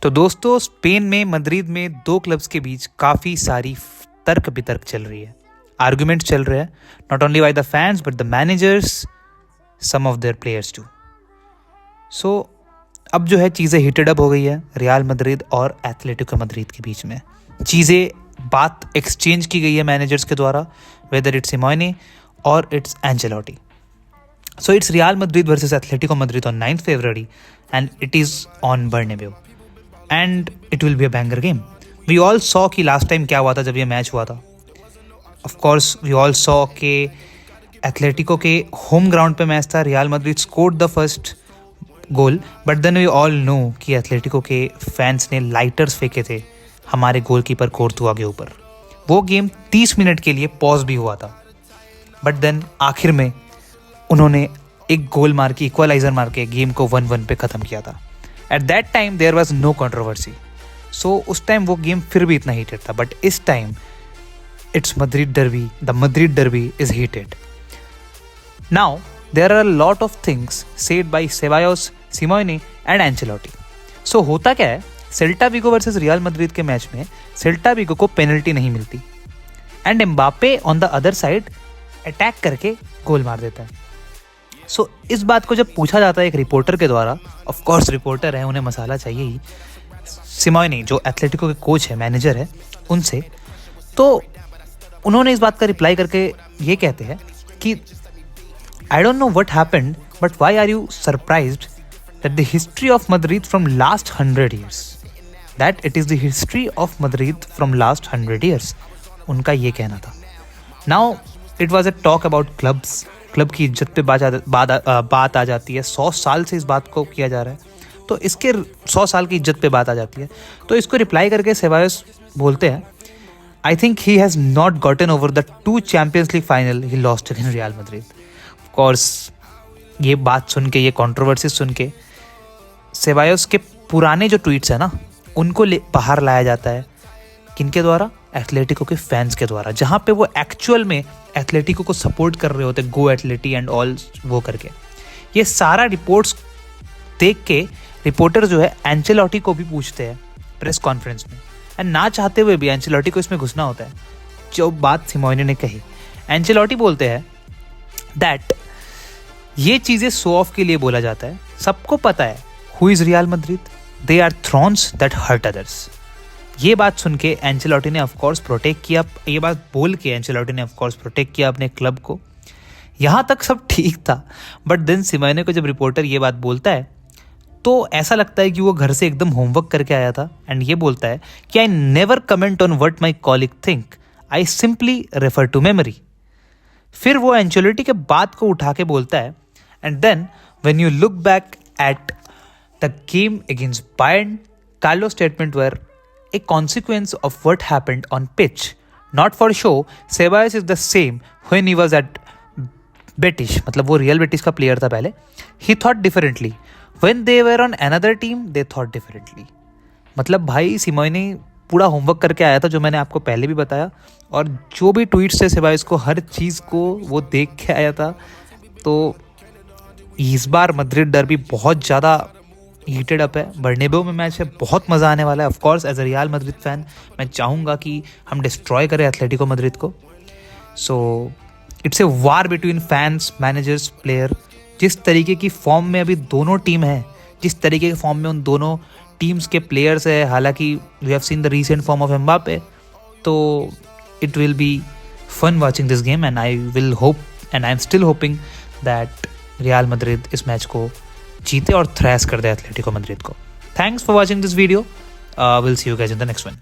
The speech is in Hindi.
तो दोस्तों, स्पेन में मद्रिद में दो क्लब्स के बीच काफ़ी सारी तर्क बितर्क चल रही है, आर्गुमेंट चल रहे हैं, not only by the fans but the managers, some of their players too. So अब जो है चीज़ें हीटेड अप हो गई है रियल मद्रिद और एथलेटिको मद्रिद के बीच में। बात एक्सचेंज की गई है मैनेजर्स के द्वारा, वेदर इट्स सिमोने और it's Ancelotti. So it's Real Madrid versus Atletico Madrid on 9th February and it is on Bernabeu and it will be a banger game. We all saw कि last time क्या हुआ था जब ये मैच हुआ था. Of course we all saw कि Atletico के home ground पे मैच था, Real Madrid scored the first goal but then we all know कि Atletico के fans ने lighters फेंके थे हमारे गोलकीपर कोर्तुआ के ऊपर। वो गेम 30 मिनट के लिए पॉज भी हुआ था बट देन आखिर में उन्होंने एक गोल मार के, इक्वलाइजर मार के गेम को 1-1 पे ख़त्म किया था। At that time there was no controversy. So उस टाइम वो गेम फिर भी इतना हीटेड था, बट इस time it's Madrid derby, the Madrid derby is heated. Now there are a lot of things said by Ceballos, Simeone and Ancelotti. So होता क्या है, Celta Vigo versus Real Madrid के मैच में सेल्टा विगो को पेनल्टी नहीं मिलती and Mbappe on the other side attack करके गोल मार देता है। सो इस बात को जब पूछा जाता है एक रिपोर्टर के द्वारा, ऑफ कोर्स रिपोर्टर है, उन्हें मसाला चाहिए ही, सिमोने जो एथलेटिको के कोच है, मैनेजर है, उनसे, तो उन्होंने इस बात का रिप्लाई करके ये कहते हैं कि I don't know what happened but why are you surprised that the history of Madrid from last 100 years, that it is the history of Madrid from last 100 years। उनका ये कहना था। Now it was a talk about clubs, club की इज्जत पे बात आ जाती है। 100 साल से इस बात को किया जा रहा है, तो इसके 100 साल की इज्जत पे बात आ जाती है। तो इसको रिप्लाई करके सेबायोस बोलते हैं, I think he has not gotten over the 2 champions league final he lost in real Madrid. Of course ये बात सुन के, ये कंट्रोवर्सी सुन के सेबायोस के पुराने जो ट्वीट्स हैं ना, उनको बाहर लाया जाता है। किनके द्वारा? एथलेटिको के फैंस के द्वारा, जहाँ पे वो एक्चुअल में एथलेटिको को सपोर्ट कर रहे होते, गो एथलेटी एंड ऑल वो करके। ये सारा रिपोर्ट्स देख के रिपोर्टर जो है एंचेलोटी को भी पूछते हैं प्रेस कॉन्फ्रेंस में, एंड ना चाहते हुए भी एंचेलोटी को इसमें घुसना होता है। जो बात सिमोने ने कही, एंचेलोटी बोलते हैं दैट ये चीज़ें शो ऑफ के लिए बोला जाता है। सबको पता है who is Real Madrid, they are thrones that hurt others. ये बात सुन के एंचेलोटी ने ऑफकोर्स प्रोटेक्ट किया, ये बात बोल के एंचेलोटी ने ऑफकोर्स प्रोटेक्ट किया अपने क्लब को। यहाँ तक सब ठीक था, बट देन सिमोने को जब रिपोर्टर ये बात बोलता है तो ऐसा लगता है कि वो घर से एकदम होमवर्क करके आया था, एंड ये बोलता है कि I never comment on what my colleague think, I simply refer to memory. फिर वो एंचेलोटी के बात को उठा के बोलता है, and then when you look back at the game against Bayern, Carlos statement were a consequence of what happened on pitch, not for show. Ceballos is the same when he was at Betis, मतलब वो रियल बेटिस का प्लेयर था पहले। He thought differently when they were on another team, they thought differently। मतलब भाई सिमोने पूरा होमवर्क करके आया था, जो मैंने आपको पहले भी बताया, और जो भी ट्वीट्स थे सेबायोस को, हर चीज़ को वो देख के आया था। तो इस बार मद्रिद डर्बी बहुत ज़्यादा हीटेड अप है, बर्नेबेउ में मैच है, बहुत मज़ा आने वाला है। Of course as a Real Madrid fan मैं चाहूँगा कि हम डिस्ट्रॉय करें एथलेटिको मद्रिद को। So it's a war between fans, managers, player. जिस तरीके की फॉर्म में अभी दोनों टीम है, जिस तरीके के फॉर्म में उन दोनों टीम्स के प्लेयर्स है, हालांकि we have seen the recent form of Mbappe, तो it will be fun watching this game and I will hope and I am still hoping that Real Madrid इस मैच को जीते और थ्रैश कर दे एथलेटिको मद्रिद को। Thanks for watching this video, will see you guys in the next one.